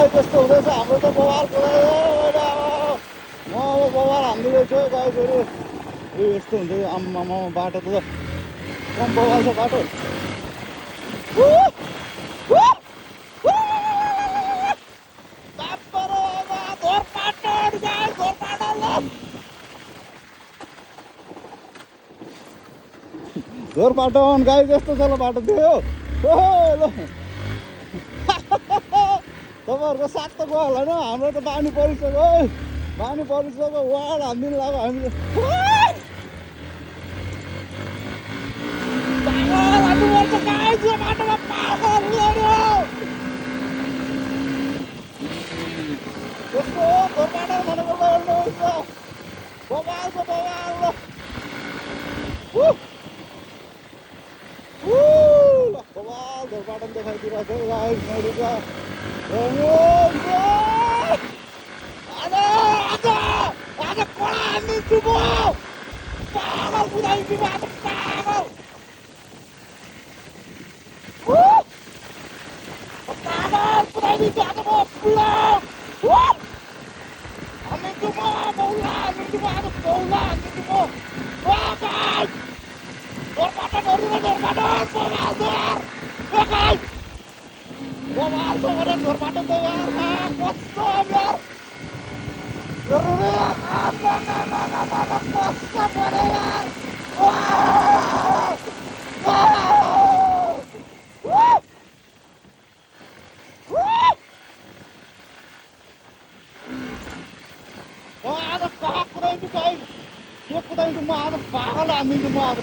गाई त्यस्तो हुँदैछ हाम्रो त बवाल म अब बवाल हान्दिँदैछु है गाईहरू यस्तो हुन्छ आम्मामा बाटो त कम बवाल छ बाटो झोर बाटो गाई जस्तो छ ल बाटो थियो ल तपाईँहरूको साग त गयो होला होइन हाम्रो त बानी परिसक्यो बानी परिसक्यो वाड हानिदिनु लाग्यो हामीले त्यस्तो हो झोर बाटो भनेको ल हेर्नुहोस् ल बवाल छ बवाल ल बवाल झोर बाटो देखाइदिरहेको छ गाइस मैले त आज कोडा हानिदिन्छु म पागल बुझाइदिन्छु म आज पागल पागल बुझाइदिन्छु आज म पुला हानिदिन्छु म बौला हानिदिन्छु म आज बौला हानिदिन्छु म गाइस झोर बाटो बवाल छ भने झोर बाटो त यार कस्तो यार जरुरी कस्तो पऱ्यो यार आज कहाँ कुदाइदिन्छु गाइस के कुदाइदिन्छु म आज पागल हानिदिन्छु म आज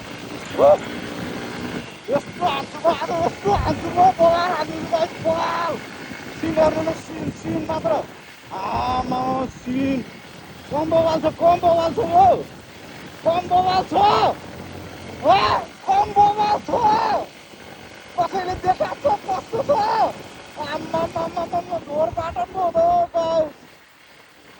यस्तो हान्छु म आज यस्तो हान्छु म बवाल हानिदिन्छु गाइस बवाल सिन हेर्नु सिन मात्र आमा सिन कम बवाल छ यो कम बवाल छ कम बवाल छ कसैले देखाएको छ कस्तो छ आमा